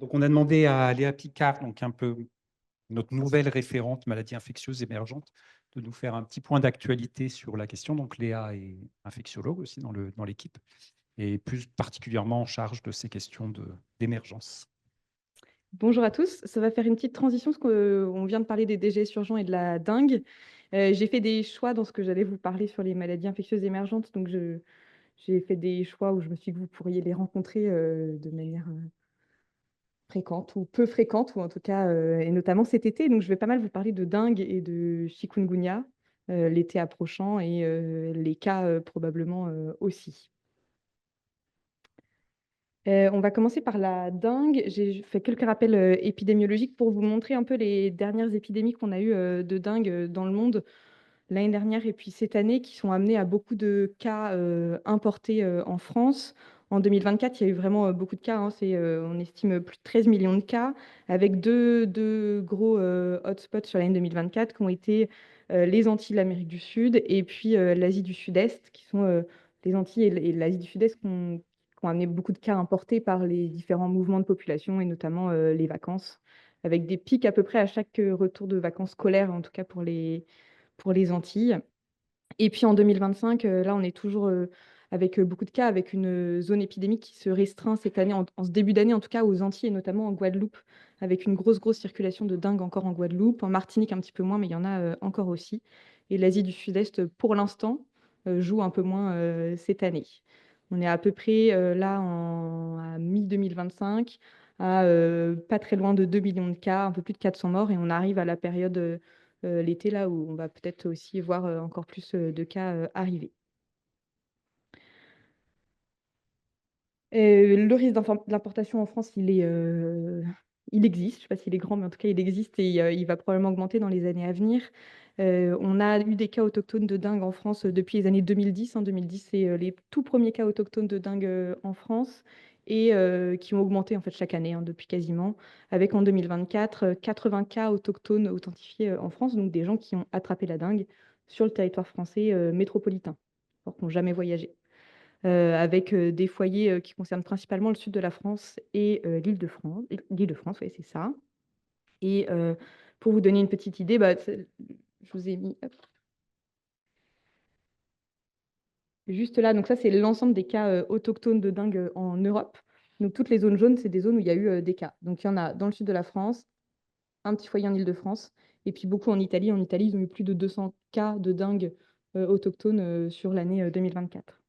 Donc, on a demandé à Léa Picard, donc un peu notre nouvelle référente maladies infectieuses émergentes, de nous faire un petit point d'actualité sur la question. Donc, Léa est infectiologue aussi dans l'équipe et plus particulièrement en charge de ces questions d'émergence. Bonjour à tous, ça va faire une petite transition parce qu'on vient de parler des DGS urgents et de la dengue. J'ai fait des choix dans ce que j'allais vous parler sur les maladies infectieuses émergentes. Donc, j'ai fait des choix où je me suis dit que vous pourriez les rencontrer de manière fréquente ou peu fréquente, ou en tout cas, et notamment cet été. Donc, je vais pas mal vous parler de dengue et de chikungunya l'été approchant et les cas probablement aussi. On va commencer par la dengue. J'ai fait quelques rappels épidémiologiques pour vous montrer un peu les dernières épidémies qu'on a eues de dengue dans le monde l'année dernière et puis cette année, qui sont amenées à beaucoup de cas importés en France. En 2024, il y a eu vraiment beaucoup de cas, hein. On estime plus de 13 millions de cas, avec deux gros hotspots sur l'année 2024 qui ont été les Antilles, l'Amérique du Sud et puis l'Asie du Sud-Est, qui sont les Antilles et l'Asie du Sud-Est qui ont amené beaucoup de cas importés par les différents mouvements de population et notamment les vacances, avec des pics à peu près à chaque retour de vacances scolaires, en tout cas pour les Antilles. Et puis en 2025, là, on est toujours avec beaucoup de cas, avec une zone épidémique qui se restreint cette année, en ce début d'année en tout cas, aux Antilles et notamment en Guadeloupe, avec une grosse circulation de dingue encore en Guadeloupe, en Martinique un petit peu moins, mais il y en a encore aussi. Et l'Asie du Sud-Est, pour l'instant, joue un peu moins cette année. On est à peu près là à mi-2025, à pas très loin de 2 millions de cas, un peu plus de 400 morts, et on arrive à la période l'été, là où on va peut-être aussi voir encore plus de cas arriver. Le risque d'importation en France, il existe. Je ne sais pas s'il est grand, mais en tout cas, il existe et il va probablement augmenter dans les années à venir. On a eu des cas autochtones de dengue en France depuis les années 2010. 2010, c'est les tout premiers cas autochtones de dengue en France et qui ont augmenté en fait chaque année depuis quasiment, avec en 2024 80 cas autochtones authentifiés en France, donc des gens qui ont attrapé la dengue sur le territoire français métropolitain, alors qu'ils n'ont jamais voyagé. Avec des foyers qui concernent principalement le sud de la France et l'Île-de-France. L'Île-de-France, oui, c'est ça. Et pour vous donner une petite idée, je vous ai mis juste là. Donc ça, c'est l'ensemble des cas autochtones de dengue en Europe. Donc toutes les zones jaunes, c'est des zones où il y a eu des cas. Donc il y en a dans le sud de la France, un petit foyer en Île-de-France, et puis beaucoup en Italie. En Italie, ils ont eu plus de 200 cas de dengue autochtones sur l'année 2024.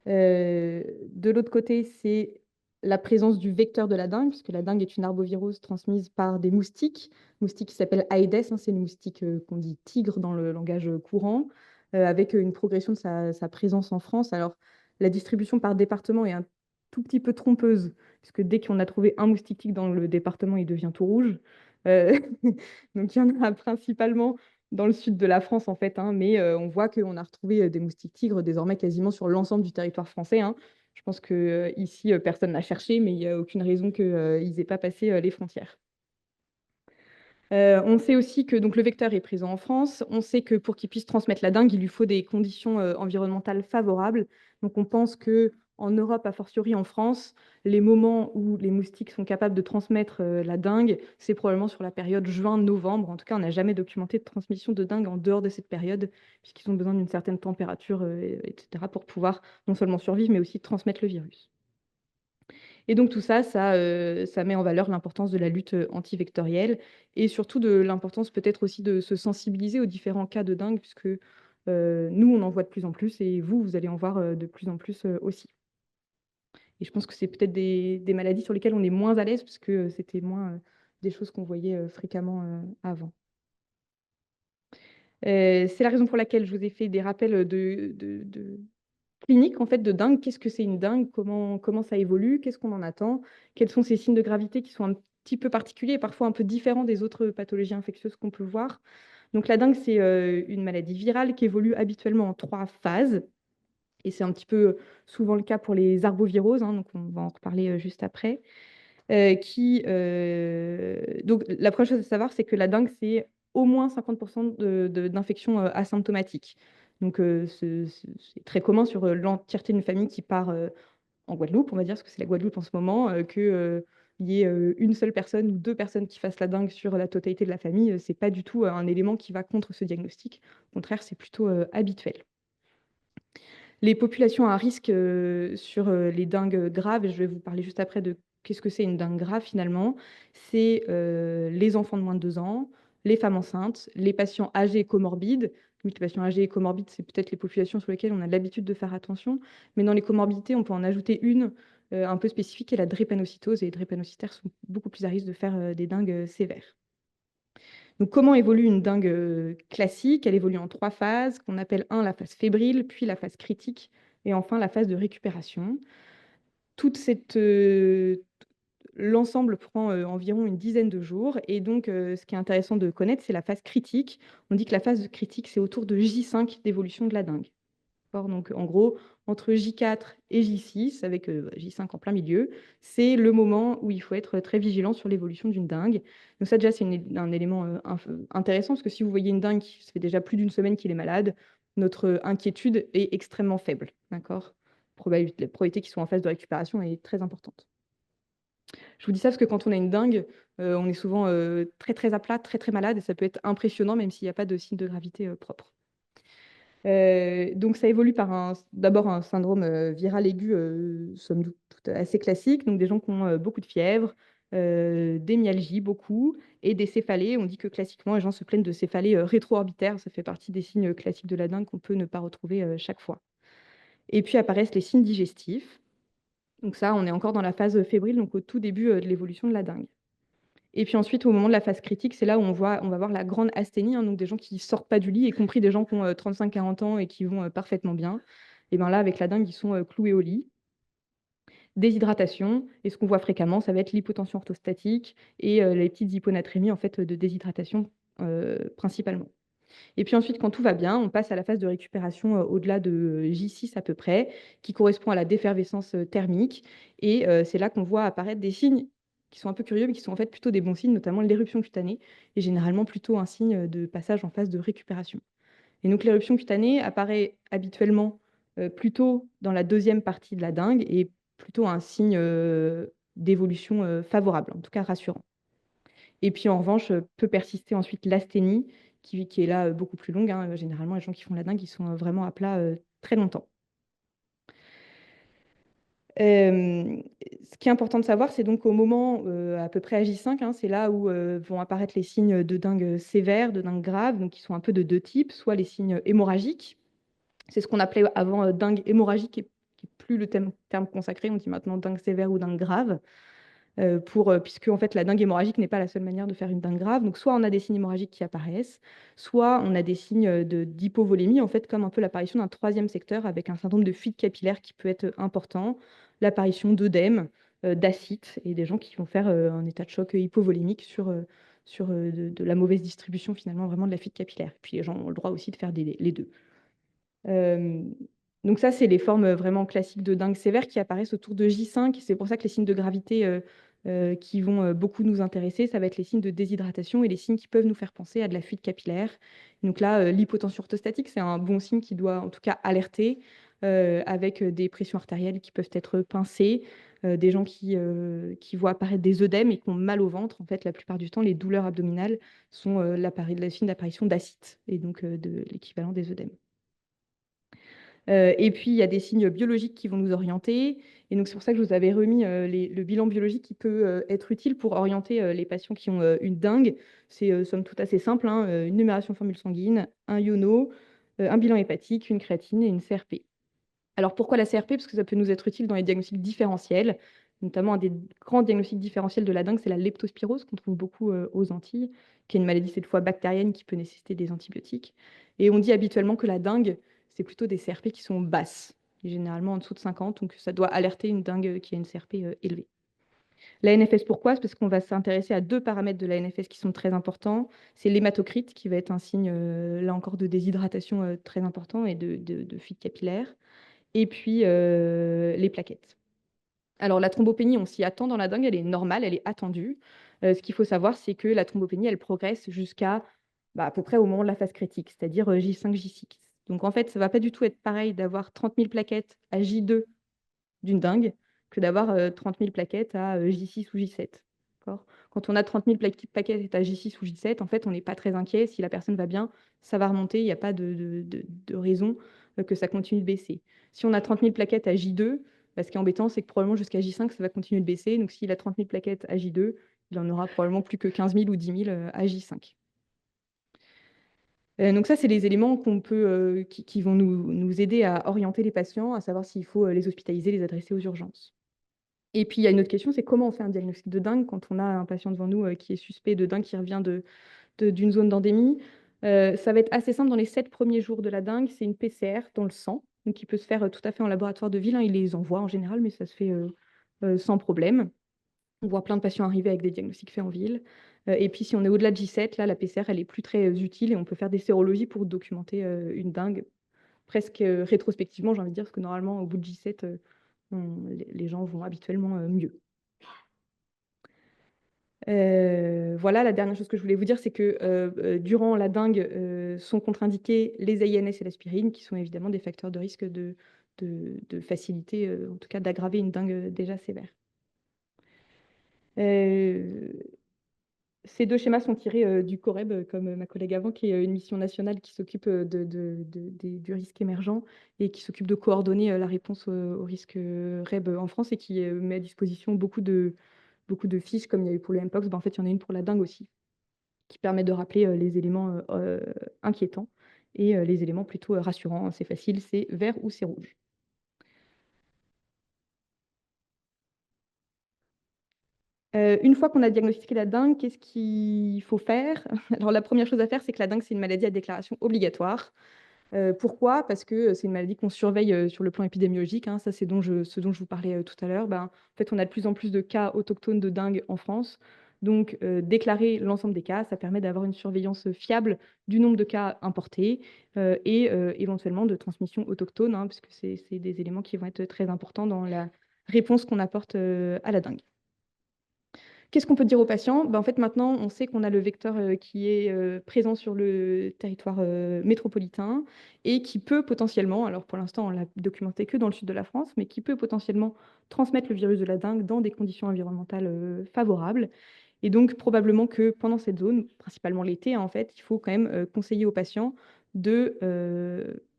De l'autre côté, c'est la présence du vecteur de la dengue, puisque la dengue est une arbovirose transmise par des moustiques qui s'appellent Aedes, hein, c'est le moustique qu'on dit tigre dans le langage courant, avec une progression de sa présence en France. Alors, la distribution par département est un tout petit peu trompeuse, puisque dès qu'on a trouvé un moustique tigre dans le département, il devient tout rouge. Euh, donc, il y en a principalement dans le sud de la France, en fait, hein, mais on voit qu'on a retrouvé des moustiques tigres désormais quasiment sur l'ensemble du territoire français, hein. Je pense que ici, personne n'a cherché, mais il n'y a aucune raison qu'ils n'aient pas passé les frontières. On sait aussi que donc, le vecteur est présent en France. On sait que pour qu'il puisse transmettre la dengue, il lui faut des conditions environnementales favorables. Donc on pense que en Europe, a fortiori en France, les moments où les moustiques sont capables de transmettre la dengue, c'est probablement sur la période juin-novembre. En tout cas, on n'a jamais documenté de transmission de dengue en dehors de cette période, puisqu'ils ont besoin d'une certaine température, etc., pour pouvoir non seulement survivre, mais aussi transmettre le virus. Et donc tout ça, ça met en valeur l'importance de la lutte antivectorielle et surtout de l'importance peut-être aussi de se sensibiliser aux différents cas de dengue, puisque nous, on en voit de plus en plus et vous allez en voir de plus en plus aussi. Et je pense que c'est peut-être des maladies sur lesquelles on est moins à l'aise, parce que c'était moins des choses qu'on voyait fréquemment avant. C'est la raison pour laquelle je vous ai fait des rappels de clinique en fait de dengue. Qu'est-ce que c'est une dengue? Comment ça évolue? Qu'est-ce qu'on en attend? Quels sont ces signes de gravité qui sont un petit peu particuliers et parfois un peu différents des autres pathologies infectieuses qu'on peut voir? Donc la dengue, c'est une maladie virale qui évolue habituellement en 3 phases. Et c'est un petit peu souvent le cas pour les arboviroses, hein, donc on va en reparler juste après. Donc la première chose à savoir, c'est que la dengue, c'est au moins 50% d'infections asymptomatiques. Donc c'est très commun sur l'entièreté d'une famille qui part en Guadeloupe, on va dire, parce que c'est la Guadeloupe en ce moment, que il y ait une seule personne ou deux personnes qui fassent la dingue sur la totalité de la famille, c'est pas du tout un élément qui va contre ce diagnostic. Au contraire, c'est plutôt habituel. Les populations à risque sur les dingues graves, et je vais vous parler juste après de qu'est-ce que c'est une dingue grave finalement, c'est les enfants de moins de 2 ans, les femmes enceintes, les patients âgés et comorbides. Oui, les patients âgés et comorbides, c'est peut-être les populations sur lesquelles on a l'habitude de faire attention, mais dans les comorbidités, on peut en ajouter une un peu spécifique, qui est la drépanocytose, et les drépanocytaires sont beaucoup plus à risque de faire des dingues sévères. Donc, comment évolue une dingue classique? Elle évolue en 3 phases, qu'on appelle la phase fébrile, puis la phase critique, et enfin la phase de récupération. Toute cette, L'ensemble prend environ une dizaine de jours, et donc ce qui est intéressant de connaître, c'est la phase critique. On dit que la phase critique, c'est autour de J5 d'évolution de la dingue. Donc, en gros, entre J4 et J6, avec J5 en plein milieu, c'est le moment où il faut être très vigilant sur l'évolution d'une dingue. Donc ça, déjà, c'est un élément intéressant, parce que si vous voyez une dingue qui ça fait déjà plus d'une semaine qu'il est malade, notre inquiétude est extrêmement faible. D'accord? La probabilité qu'il soit en phase de récupération est très importante. Je vous dis ça parce que quand on a une dingue, on est souvent très, très à plat, très, très malade, et ça peut être impressionnant, même s'il n'y a pas de signe de gravité propre. Donc ça évolue par d'abord un syndrome viral aigu, somme toute assez classique, donc des gens qui ont beaucoup de fièvre, des myalgies beaucoup, et des céphalées. On dit que classiquement, les gens se plaignent de céphalées rétro-orbitaires. Ça fait partie des signes classiques de la dingue qu'on peut ne pas retrouver chaque fois. Et puis apparaissent les signes digestifs. Donc ça, on est encore dans la phase fébrile, donc au tout début de l'évolution de la dingue. Et puis ensuite, au moment de la phase critique, c'est là où on va voir la grande asthénie, hein, donc des gens qui sortent pas du lit, y compris des gens qui ont 35-40 ans et qui vont parfaitement bien. Et bien là, avec la dingue, ils sont cloués au lit. Déshydratation, et ce qu'on voit fréquemment, ça va être l'hypotension orthostatique et les petites hyponatrémies en fait, de déshydratation principalement. Et puis ensuite, quand tout va bien, on passe à la phase de récupération au-delà de J6 à peu près, qui correspond à la défervescence thermique. Et c'est là qu'on voit apparaître des signes qui sont un peu curieux, mais qui sont en fait plutôt des bons signes, notamment l'éruption cutanée, et généralement plutôt un signe de passage en phase de récupération. Et donc l'éruption cutanée apparaît habituellement plutôt dans la deuxième partie de la dingue, et plutôt un signe d'évolution favorable, en tout cas rassurant. Et puis en revanche, peut persister ensuite l'asthénie, qui est là beaucoup plus longue, hein. Généralement, les gens qui font la dingue, ils sont vraiment à plat très longtemps. Ce qui est important de savoir, c'est donc au moment à peu près à J5, hein, c'est là où vont apparaître les signes de dingue sévère, de dingue grave, donc qui sont un peu de deux types, soit les signes hémorragiques. C'est ce qu'on appelait avant dingue hémorragique, qui est plus le terme consacré. On dit maintenant dingue sévère ou dingue grave. Puisque en fait, la dingue hémorragique n'est pas la seule manière de faire une dingue grave. Donc, soit on a des signes hémorragiques qui apparaissent, soit on a des signes d'hypovolémie, en fait, comme un peu l'apparition d'un troisième secteur avec un syndrome de fuite capillaire qui peut être important, l'apparition d'œdème, d'acide, et des gens qui vont faire un état de choc hypovolémique sur de la mauvaise distribution, finalement, vraiment de la fuite capillaire. Puis les gens ont le droit aussi de faire les deux. Euh, donc ça, c'est les formes vraiment classiques de dingue sévère qui apparaissent autour de J5. C'est pour ça que les signes de gravité qui vont beaucoup nous intéresser, ça va être les signes de déshydratation et les signes qui peuvent nous faire penser à de la fuite capillaire. Donc là, l'hypotension orthostatique, c'est un bon signe qui doit en tout cas alerter, avec des pressions artérielles qui peuvent être pincées, des gens qui voient apparaître des œdèmes et qui ont mal au ventre. En fait, la plupart du temps, les douleurs abdominales sont le signe d'apparition d'acide, et donc de l'équivalent des œdèmes. Et puis, il y a des signes biologiques qui vont nous orienter. Et donc, c'est pour ça que je vous avais remis le bilan biologique qui peut être utile pour orienter les patients qui ont une dingue. C'est somme toute assez simple, hein, une numération formule sanguine, un iono, un bilan hépatique, une créatine et une CRP. Alors, pourquoi la CRP? Parce que ça peut nous être utile dans les diagnostics différentiels. Notamment, un des grands diagnostics différentiels de la dingue, c'est la leptospirose, qu'on trouve beaucoup aux Antilles, qui est une maladie cette fois bactérienne qui peut nécessiter des antibiotiques. Et on dit habituellement que la dingue, c'est plutôt des CRP qui sont basses, et généralement en dessous de 50, donc ça doit alerter une dingue qui a une CRP élevée. La NFS, pourquoi? C'est parce qu'on va s'intéresser à deux paramètres de la NFS qui sont très importants. C'est l'hématocrite, qui va être un signe, là encore, de déshydratation très important et de fuite capillaire. Et puis les plaquettes. Alors la thrombopénie, on s'y attend dans la dingue, elle est normale, elle est attendue. Ce qu'il faut savoir, c'est que la thrombopénie, elle progresse jusqu'à à peu près au moment de la phase critique, c'est-à-dire J5, J6. Donc en fait, ça ne va pas du tout être pareil d'avoir 30 000 plaquettes à J2 d'une dingue que d'avoir 30 000 plaquettes à J6 ou J7. Quand on a 30 000 plaquettes à J6 ou J7, en fait, on n'est pas très inquiet. Si la personne va bien, ça va remonter. Il n'y a pas de raison que ça continue de baisser. Si on a 30 000 plaquettes à J2, ce qui est embêtant, c'est que probablement jusqu'à J5, ça va continuer de baisser. Donc, s'il a 30 000 plaquettes à J2, il en aura probablement plus que 15 000 ou 10 000 à J5. Donc ça, c'est les éléments qui vont nous aider à orienter les patients, à savoir s'il faut les hospitaliser, les adresser aux urgences. Et puis, il y a une autre question, c'est comment on fait un diagnostic de dengue quand on a un patient devant nous qui est suspect de dengue, qui revient d'une zone d'endémie. Ça va être assez simple dans les 7 premiers jours de la dengue. C'est une PCR dans le sang, donc qui peut se faire tout à fait en laboratoire de ville. Ils les envoient en général, mais ça se fait sans problème. On voit plein de patients arriver avec des diagnostics faits en ville. Et puis, si on est au-delà de J7, là, la PCR, elle est plus très utile et on peut faire des sérologies pour documenter une dengue presque rétrospectivement, j'ai envie de dire, parce que normalement, au bout de J7, les gens vont habituellement mieux. Voilà, la dernière chose que je voulais vous dire, c'est que durant la dengue sont contre-indiqués les AINS et l'aspirine, qui sont évidemment des facteurs de risque de facilité, en tout cas d'aggraver une dengue déjà sévère. Ces deux schémas sont tirés du COREB, comme ma collègue avant, qui est une mission nationale qui s'occupe du risque émergent et qui s'occupe de coordonner la réponse au risque REB en France et qui met à disposition beaucoup de fiches, comme il y a eu pour le Mpox. En fait, il y en a une pour la dengue aussi, qui permet de rappeler les éléments inquiétants et les éléments plutôt rassurants. C'est facile, c'est vert ou c'est rouge. Une fois qu'on a diagnostiqué la dengue, qu'est-ce qu'il faut faire? Alors, la première chose à faire, c'est que la dengue, c'est une maladie à déclaration obligatoire. Pourquoi? Parce que c'est une maladie qu'on surveille sur le plan épidémiologique, hein. Ça, c'est ce dont je vous parlais tout à l'heure. En fait, on a de plus en plus de cas autochtones de dengue en France. Donc, déclarer l'ensemble des cas, ça permet d'avoir une surveillance fiable du nombre de cas importés et éventuellement de transmission autochtone, hein, parce que c'est des éléments qui vont être très importants dans la réponse qu'on apporte à la dengue. Qu'est-ce qu'on peut dire aux patients? En fait, maintenant, on sait qu'on a le vecteur qui est présent sur le territoire métropolitain et qui peut potentiellement, alors pour l'instant, on l'a documenté que dans le sud de la France, mais qui peut potentiellement transmettre le virus de la dengue dans des conditions environnementales favorables. Et donc, probablement que pendant cette zone, principalement l'été, hein, en fait, il faut quand même conseiller aux patients de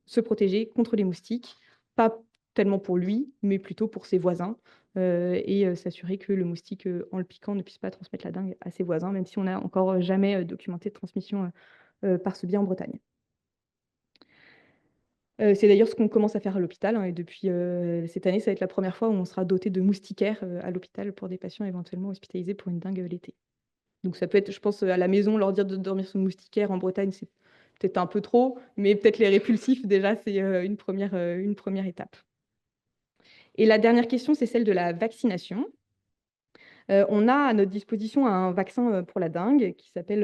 se protéger contre les moustiques, pas tellement pour lui, mais plutôt pour ses voisins, et s'assurer que le moustique, en le piquant, ne puisse pas transmettre la dengue à ses voisins, même si on n'a encore jamais documenté de transmission par ce biais en Bretagne. C'est d'ailleurs ce qu'on commence à faire à l'hôpital, hein, et depuis cette année, ça va être la première fois où on sera doté de moustiquaires à l'hôpital pour des patients éventuellement hospitalisés pour une dengue l'été. Donc ça peut être, je pense, à la maison, leur dire de dormir sur une moustiquaire en Bretagne, c'est peut-être un peu trop, mais peut-être les répulsifs, déjà, c'est une première étape. Et la dernière question, c'est celle de la vaccination. On a à notre disposition un vaccin pour la dengue qui s'appelle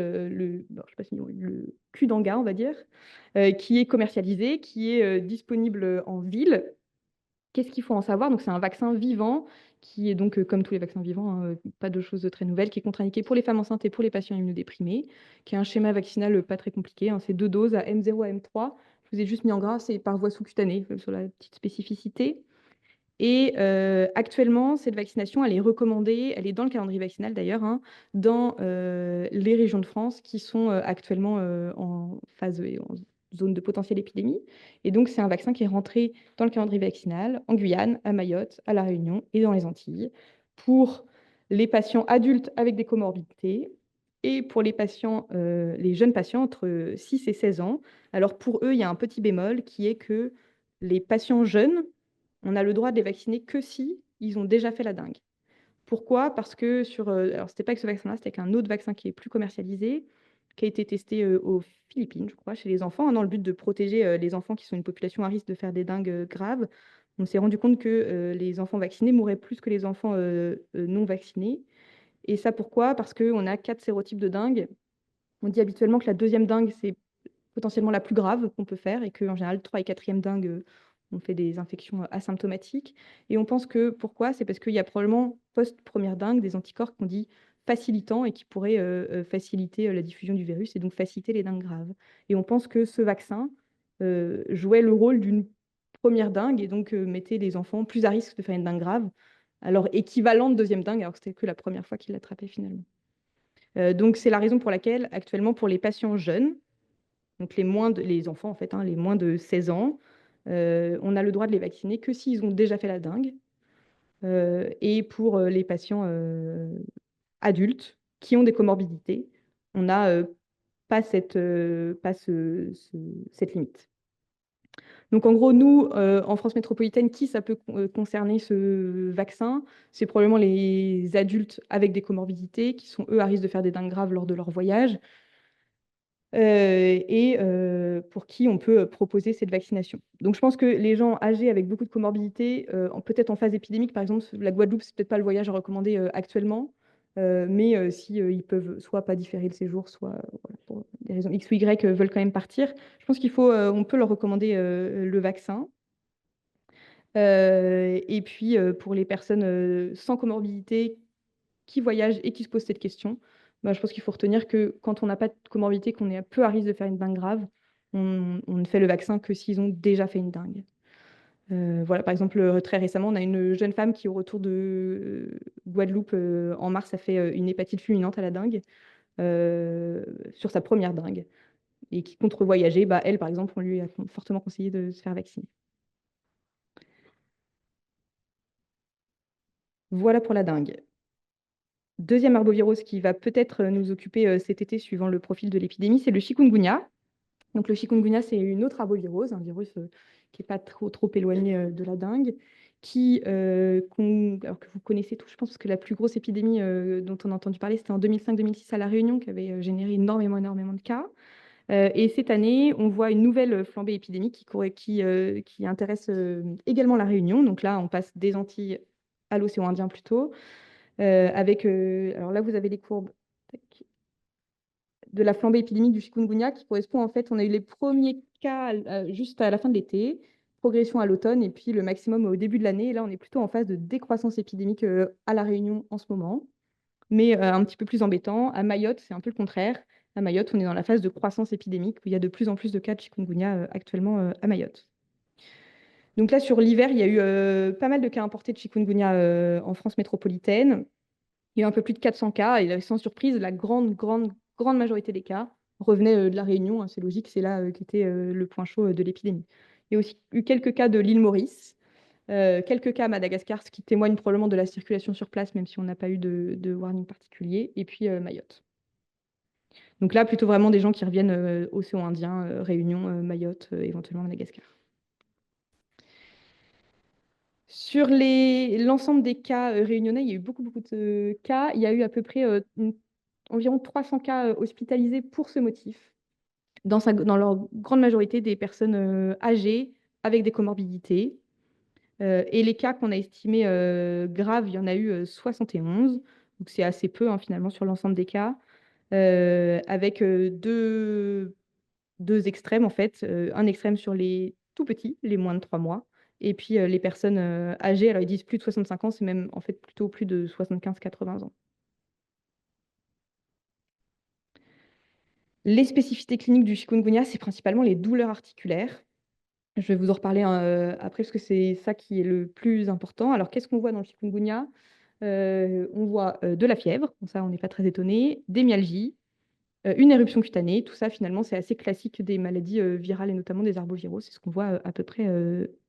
je sais pas si le Qdenga, on va dire, qui est commercialisé, qui est disponible en ville. Qu'est-ce qu'il faut en savoir? Donc, c'est un vaccin vivant qui est donc, comme tous les vaccins vivants, hein, pas de choses très nouvelles, qui est contre-indiqué pour les femmes enceintes et pour les patients immunodéprimés, qui a un schéma vaccinal pas très compliqué, hein. C'est 2 doses à M0 à M3. Je vous ai juste mis en gras, c'est par voie sous-cutanée, sur la petite spécificité. Et actuellement, cette vaccination, elle est recommandée, elle est dans le calendrier vaccinal d'ailleurs, hein, dans les régions de France qui sont actuellement en phase en zone de potentielle épidémie. Et donc, c'est un vaccin qui est rentré dans le calendrier vaccinal en Guyane, à Mayotte, à La Réunion et dans les Antilles pour les patients adultes avec des comorbidités et pour les patients, les jeunes patients entre 6 et 16 ans. Alors, pour eux, il y a un petit bémol qui est que les patients jeunes, on a le droit de les vacciner que si ils ont déjà fait la dengue. Pourquoi? Parce que alors c'était pas avec ce vaccin-là, c'était avec un autre vaccin qui est plus commercialisé, qui a été testé aux Philippines, je crois, chez les enfants, hein, dans le but de protéger les enfants qui sont une population à risque de faire des dengues graves. On s'est rendu compte que les enfants vaccinés mouraient plus que les enfants non vaccinés. Et ça, pourquoi? Parce qu'on a 4 sérotypes de dengue. On dit habituellement que la deuxième dengue, c'est potentiellement la plus grave qu'on peut faire et qu'en général, 3 et 4e dengue, on fait des infections asymptomatiques. Et on pense que pourquoi? C'est parce qu'il y a probablement post-première dengue des anticorps qu'on dit facilitants et qui pourraient faciliter la diffusion du virus et donc faciliter les dengues graves. Et on pense que ce vaccin jouait le rôle d'une première dengue et donc mettait les enfants plus à risque de faire une dengue grave, alors équivalent de deuxième dengue, alors que c'était que la première fois qu'il l'attrapait finalement. Donc c'est la raison pour laquelle actuellement pour les patients jeunes, donc les enfants en fait, hein, les moins de 16 ans, on a le droit de les vacciner que s'ils ont déjà fait la dengue. Et pour les patients adultes qui ont des comorbidités, on n'a pas cette limite. Donc en gros, nous, en France métropolitaine, qui ça peut concerner ce vaccin? C'est probablement les adultes avec des comorbidités qui sont, eux, à risque de faire des dingues graves lors de leur voyage et pour qui on peut proposer cette vaccination. Donc je pense que les gens âgés avec beaucoup de comorbidités, peut-être en phase épidémique, par exemple, la Guadeloupe, c'est peut-être pas le voyage à recommander actuellement, mais si ils peuvent soit pas différer le séjour, soit voilà, pour des raisons X ou Y veulent quand même partir, je pense on peut leur recommander le vaccin. Et puis pour les personnes sans comorbidité qui voyagent et qui se posent cette question, bah, je pense qu'il faut retenir que quand on n'a pas de comorbidité, qu'on est peu à risque de faire une dingue grave, on ne fait le vaccin que s'ils ont déjà fait une dingue. Voilà, par exemple, très récemment, on a une jeune femme qui, au retour de Guadeloupe en mars, a fait une hépatite fulminante à la dingue sur sa première dingue et qui compte revoyager. Bah, elle, par exemple, on lui a fortement conseillé de se faire vacciner. Voilà pour la dingue. Deuxième arbovirus qui va peut-être nous occuper cet été suivant le profil de l'épidémie, c'est le chikungunya. Donc le chikungunya, c'est une autre arbovirose, un virus qui n'est pas trop éloigné de la dengue, alors que vous connaissez tous, je pense, parce que la plus grosse épidémie dont on a entendu parler, c'était en 2005-2006 à La Réunion, qui avait généré énormément de cas. Et cette année, on voit une nouvelle flambée épidémique qui intéresse également La Réunion. Donc là, on passe des Antilles à l'océan Indien plutôt, alors là, vous avez les courbes de la flambée épidémique du chikungunya qui correspond en fait, on a eu les premiers cas juste à la fin de l'été, progression à l'automne et puis le maximum au début de l'année. Et là, on est plutôt en phase de décroissance épidémique à La Réunion en ce moment, mais un petit peu plus embêtant. À Mayotte, c'est un peu le contraire. À Mayotte, on est dans la phase de croissance épidémique où il y a de plus en plus de cas de chikungunya actuellement à Mayotte. Donc là, sur l'hiver, il y a eu pas mal de cas importés de chikungunya en France métropolitaine. Il y a eu un peu plus de 400 cas et sans surprise, la grande majorité des cas revenaient de la Réunion, hein, c'est logique, c'est là qu'était le point chaud de l'épidémie. Il y a aussi eu quelques cas de l'île Maurice, quelques cas à Madagascar, ce qui témoigne probablement de la circulation sur place, même si on n'a pas eu de warning particulier, et puis Mayotte. Donc là, plutôt vraiment des gens qui reviennent océan Indien, Réunion, Mayotte, éventuellement Madagascar. Sur l'ensemble des cas réunionnais, il y a eu beaucoup de cas. Il y a eu à peu près environ 300 cas hospitalisés pour ce motif. Dans leur grande majorité, des personnes âgées avec des comorbidités. Et les cas qu'on a estimés graves, il y en a eu 71. Donc c'est assez peu hein, finalement sur l'ensemble des cas. Avec deux extrêmes en fait. Un extrême sur les tout petits, les moins de 3 mois. Et puis les personnes âgées, alors ils disent plus de 65 ans, c'est même en fait plutôt plus de 75-80 ans. Les spécificités cliniques du chikungunya, c'est principalement les douleurs articulaires. Je vais vous en reparler après parce que c'est ça qui est le plus important. Alors qu'est-ce qu'on voit dans le chikungunya? On voit de la fièvre, ça on n'est pas très étonné, des myalgies, une éruption cutanée. Tout ça finalement c'est assez classique des maladies virales et notamment des arboviraux. C'est ce qu'on voit à peu près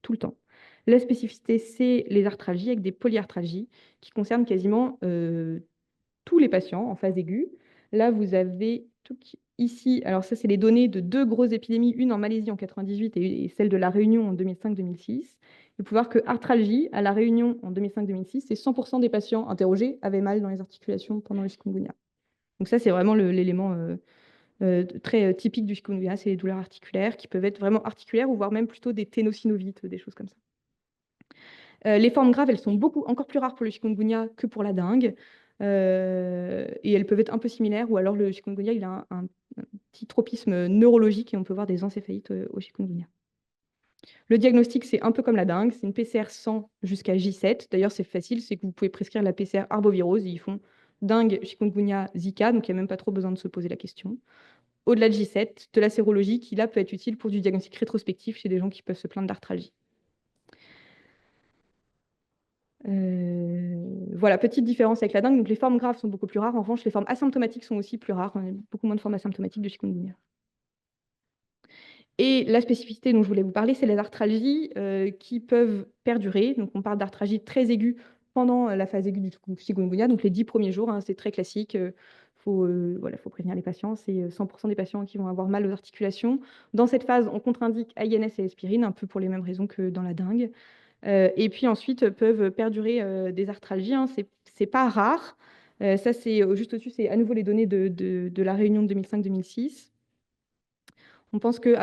tout le temps. La spécificité, c'est les arthralgies avec des polyarthralgies qui concernent quasiment tous les patients en phase aiguë. Là, vous avez ici, alors ça, c'est les données de deux grosses épidémies, une en Malaisie en 98 et celle de La Réunion en 2005-2006. Vous pouvez voir que arthralgie, à La Réunion en 2005-2006, c'est 100% des patients interrogés avaient mal dans les articulations pendant le chikungunya. Donc ça, c'est vraiment l'élément très typique du chikungunya, c'est les douleurs articulaires qui peuvent être vraiment articulaires ou voire même plutôt des ténosynovites, des choses comme ça. Les formes graves, elles sont encore plus rares pour le chikungunya que pour la dengue. Et elles peuvent être un peu similaires, ou alors le chikungunya, il a un petit tropisme neurologique et on peut voir des encéphalites au chikungunya. Le diagnostic, c'est un peu comme la dengue, c'est une PCR 100 jusqu'à J7. D'ailleurs, c'est facile, c'est que vous pouvez prescrire la PCR arbovirose, ils font dengue, chikungunya, Zika, donc il n'y a même pas trop besoin de se poser la question. Au-delà de J7, de la sérologie qui là peut être utile pour du diagnostic rétrospectif chez des gens qui peuvent se plaindre d'arthralgie. Voilà, petite différence avec la dengue. Donc, les formes graves sont beaucoup plus rares. En revanche, les formes asymptomatiques sont aussi plus rares. On a beaucoup moins de formes asymptomatiques de chikungunya. Et la spécificité dont je voulais vous parler, c'est les arthralgies qui peuvent perdurer. Donc, on parle d'arthralgie très aiguë pendant la phase aiguë du chikungunya, donc les 10 premiers jours. C'est très classique. Voilà, faut prévenir les patients. C'est 100% des patients qui vont avoir mal aux articulations. Dans cette phase, on contre-indique INS et aspirine, un peu pour les mêmes raisons que dans la dengue. Et puis ensuite, peuvent perdurer des arthralgies. C'est pas rare. Ça, c'est juste au-dessus, c'est à nouveau les données de la réunion de 2005-2006. On pense que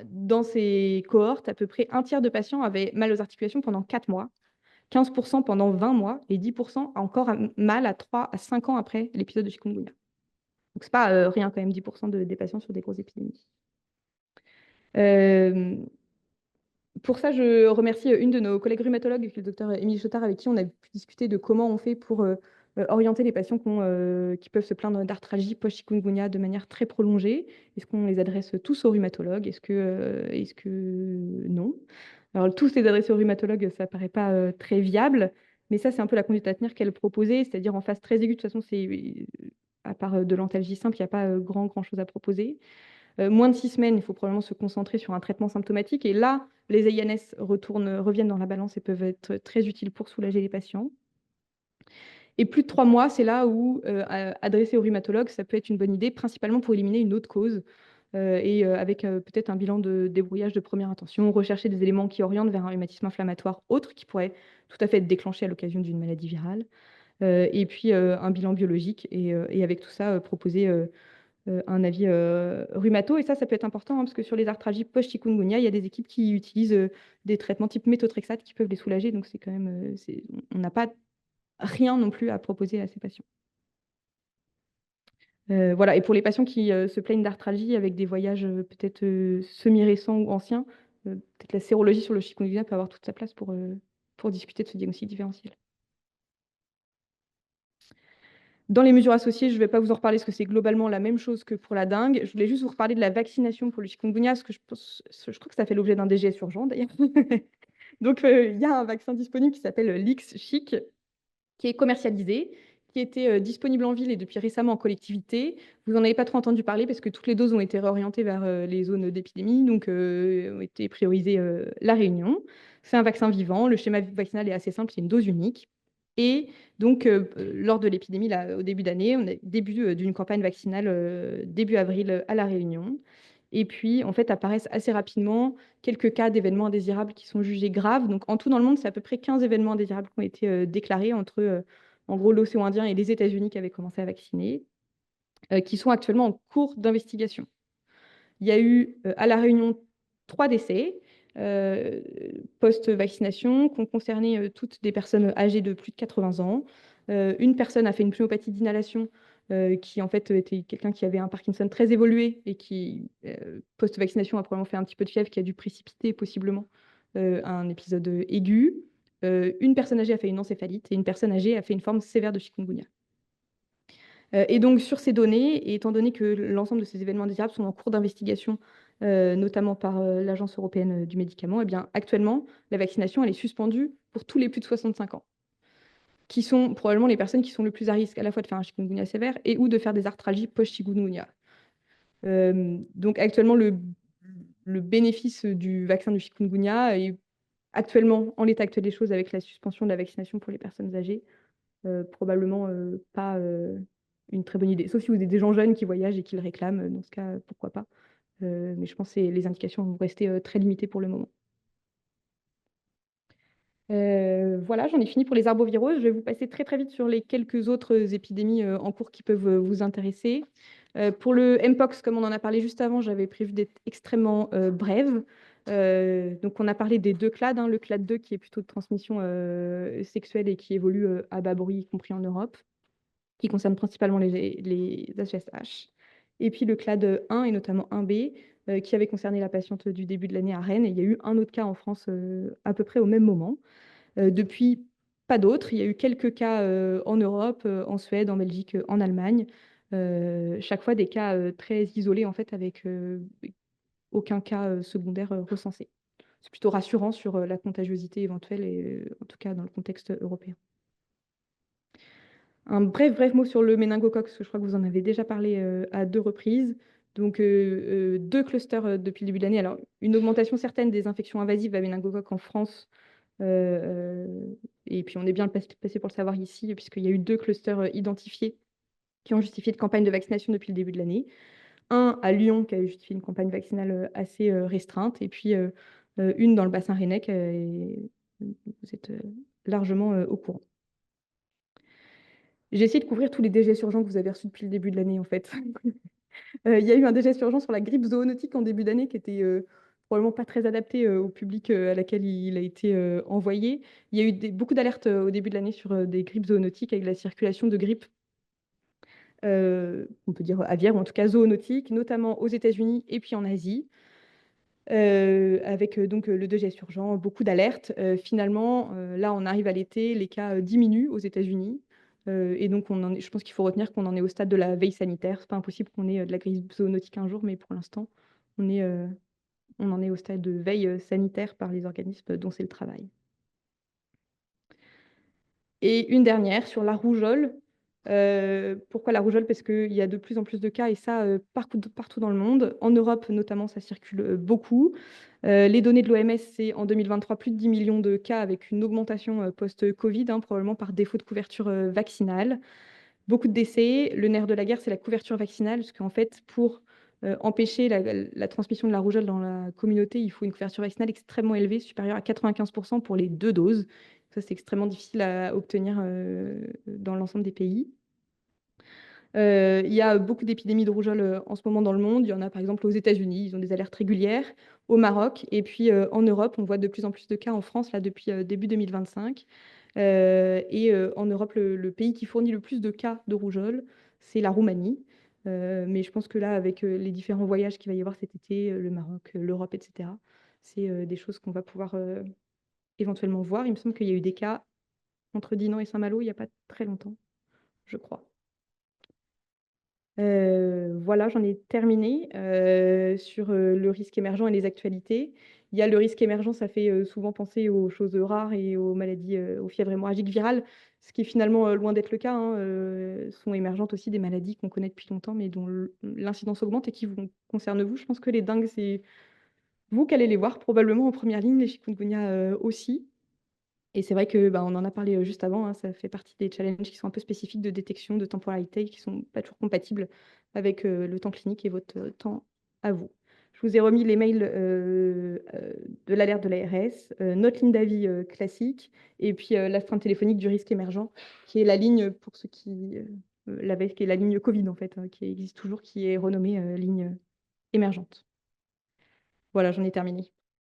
dans ces cohortes, à peu près un tiers de patients avaient mal aux articulations pendant 4 mois, 15% pendant 20 mois et 10% encore mal à 3 à 5 ans après l'épisode de chikungunya. Donc, c'est pas rien quand même, 10% des patients sur des grosses épidémies. Euh, Pour ça, je remercie une de nos collègues rhumatologues, le docteur Émilie Chotard, avec qui on a pu discuter de comment on fait pour orienter les patients qui peuvent se plaindre d'arthralgie post-chikungunya de manière très prolongée. Est-ce qu'on les adresse tous aux rhumatologues? Est-ce que non? Alors, tous les adresser aux rhumatologues, ça ne paraît pas très viable, mais ça, c'est un peu la conduite à tenir qu'elle proposait, c'est-à-dire en phase très aiguë. De toute façon, à part de l'antalgie simple, il n'y a pas grand-chose à proposer. Moins de 6 semaines, il faut probablement se concentrer sur un traitement symptomatique. Et là, les INS reviennent dans la balance et peuvent être très utiles pour soulager les patients. Et plus de 3 mois, c'est là où adresser au rhumatologue, ça peut être une bonne idée, principalement pour éliminer une autre cause. Avec peut-être un bilan de débrouillage de première intention, rechercher des éléments qui orientent vers un rhumatisme inflammatoire autre qui pourrait tout à fait être déclenché à l'occasion d'une maladie virale. Et puis un bilan biologique et avec tout ça, proposer un avis rhumato. Et ça peut être important parce que sur les arthralgies post-chikungunya, il y a des équipes qui utilisent des traitements type méthotrexate qui peuvent les soulager. Donc, c'est quand même, on n'a pas rien non plus à proposer à ces patients. Voilà. Et pour les patients qui se plaignent d'arthralgie avec des voyages peut-être semi-récents ou anciens, peut-être la sérologie sur le chikungunya peut avoir toute sa place pour discuter de ce diagnostic différentiel. Dans les mesures associées, je ne vais pas vous en reparler parce que c'est globalement la même chose que pour la dengue. Je voulais juste vous reparler de la vaccination pour le chikungunya, parce que je crois que ça fait l'objet d'un DGS urgent d'ailleurs. Donc, il y a un vaccin disponible qui s'appelle l'IXCHIQ, qui est commercialisé, qui était disponible en ville et depuis récemment en collectivité. Vous n'en avez pas trop entendu parler parce que toutes les doses ont été réorientées vers les zones d'épidémie, donc ont été priorisées La Réunion. C'est un vaccin vivant. Le schéma vaccinal est assez simple, c'est une dose unique. Et donc, lors de l'épidémie, au début d'année, on a début d'une campagne vaccinale début avril à La Réunion. Et puis, en fait, apparaissent assez rapidement quelques cas d'événements indésirables qui sont jugés graves. Donc, en tout, dans le monde, c'est à peu près 15 événements indésirables qui ont été déclarés entre, en gros, l'océan Indien et les États-Unis qui avaient commencé à vacciner, qui sont actuellement en cours d'investigation. Il y a eu à La Réunion 3 décès euh, post-vaccination qui ont concerné toutes des personnes âgées de plus de 80 ans. Une personne a fait une pneumopathie d'inhalation qui en fait était quelqu'un qui avait un Parkinson très évolué et qui, post-vaccination, a probablement fait un petit peu de fièvre qui a dû précipiter possiblement un épisode aigu. Une personne âgée a fait une encéphalite et une personne âgée a fait une forme sévère de chikungunya. Et donc, sur ces données, et étant donné que l'ensemble de ces événements indésirables sont en cours d'investigation, notamment par l'Agence européenne du médicament, eh bien, actuellement, la vaccination elle est suspendue pour tous les plus de 65 ans, qui sont probablement les personnes qui sont le plus à risque à la fois de faire un chikungunya sévère et ou de faire des arthralgies post-chikungunya. Donc, actuellement, le bénéfice du vaccin du chikungunya est actuellement, en l'état actuel des choses, avec la suspension de la vaccination pour les personnes âgées, probablement pas une très bonne idée. Sauf si vous êtes des gens jeunes qui voyagent et qui le réclament, dans ce cas, pourquoi pas. Mais je pense que les indications vont rester très limitées pour le moment. Voilà, j'en ai fini pour les arboviroses. Je vais vous passer très très vite sur les quelques autres épidémies en cours qui peuvent vous intéresser. Pour le Mpox, comme on en a parlé juste avant, j'avais prévu d'être extrêmement brève. Donc, on a parlé des deux clades, le clade 2 qui est plutôt de transmission sexuelle et qui évolue à bas bruit, y compris en Europe, qui concerne principalement les HSH. Et puis le clade 1 et notamment 1B, qui avait concerné la patiente du début de l'année à Rennes. Et il y a eu un autre cas en France à peu près au même moment. Depuis, pas d'autres. Il y a eu quelques cas en Europe, en Suède, en Belgique, en Allemagne. Chaque fois des cas très isolés, en fait, avec aucun cas secondaire recensé. c'est plutôt rassurant sur la contagiosité éventuelle, et en tout cas dans le contexte européen. Un bref mot sur le méningocoque, parce que je crois que vous en avez déjà parlé à 2 reprises. Donc, 2 clusters depuis le début de l'année. Alors, une augmentation certaine des infections invasives à méningocoque en France. Et puis, on est bien passé pour le savoir ici, puisqu'il y a eu 2 clusters identifiés qui ont justifié de campagne de vaccination depuis le début de l'année. Un à Lyon, qui a justifié une campagne vaccinale assez restreinte, et puis une dans le bassin rennais, et vous êtes largement au courant. J'ai essayé de couvrir tous les DGS urgents que vous avez reçus depuis le début de l'année, en fait. Il y a eu un DGS urgent sur la grippe zoonotique en début d'année qui était probablement pas très adapté au public à laquelle il a été envoyé. Il y a eu beaucoup d'alertes au début de l'année sur des grippes zoonotiques avec la circulation de grippe, on peut dire aviaire, ou en tout cas zoonotique, notamment aux États-Unis et puis en Asie. Avec donc le DGS urgent, beaucoup d'alertes. Finalement, là, on arrive à l'été, les cas diminuent aux États-Unis. Et donc, je pense qu'il faut retenir qu'on en est au stade de la veille sanitaire. C'est pas impossible qu'on ait de la grippe zoonotique un jour, mais pour l'instant, on en est au stade de veille sanitaire par les organismes dont c'est le travail. Et une dernière sur la rougeole. Pourquoi la rougeole? Parce qu'il y a de plus en plus de cas, et ça partout dans le monde. En Europe, notamment, ça circule beaucoup. Les données de l'OMS, c'est en 2023 plus de 10 millions de cas, avec une augmentation post-Covid, probablement par défaut de couverture vaccinale. Beaucoup de décès. Le nerf de la guerre, c'est la couverture vaccinale, parce qu'en fait, pour empêcher la transmission de la rougeole dans la communauté, il faut une couverture vaccinale extrêmement élevée, supérieure à 95% pour les 2 doses. Ça, c'est extrêmement difficile à obtenir dans l'ensemble des pays. Il y a beaucoup d'épidémies de rougeole en ce moment dans le monde. Il y en a par exemple aux États-Unis, ils ont des alertes régulières, au Maroc, et puis en Europe, on voit de plus en plus de cas en France là, depuis début 2025. En Europe, le pays qui fournit le plus de cas de rougeole, c'est la Roumanie. Mais je pense que là, avec les différents voyages qu'il va y avoir cet été, le Maroc, l'Europe, etc., c'est des choses qu'on va pouvoir éventuellement voir. Il me semble qu'il y a eu des cas entre Dinan et Saint-Malo il n'y a pas très longtemps, je crois. Voilà, j'en ai terminé sur le risque émergent et les actualités. Il y a le risque émergent, ça fait souvent penser aux choses rares et aux maladies, aux fièvres hémorragiques virales, ce qui est finalement loin d'être le cas, sont émergentes aussi des maladies qu'on connaît depuis longtemps, mais dont l'incidence augmente et qui vous concernent vous. Je pense que les dengues, c'est vous qui allez les voir probablement en première ligne, les chikungunya aussi. Et c'est vrai que, bah, on en a parlé juste avant, ça fait partie des challenges qui sont un peu spécifiques de détection, de temporalité, qui sont pas toujours compatibles avec le temps clinique et votre temps à vous. Je vous ai remis les mails de l'alerte de l'ARS, notre ligne d'avis classique, et puis l'astreinte téléphonique du risque émergent, qui est la ligne, pour ceux qui l'avaient, qui est la ligne Covid en fait, qui existe toujours, qui est renommée ligne émergente. Voilà, j'en ai terminé.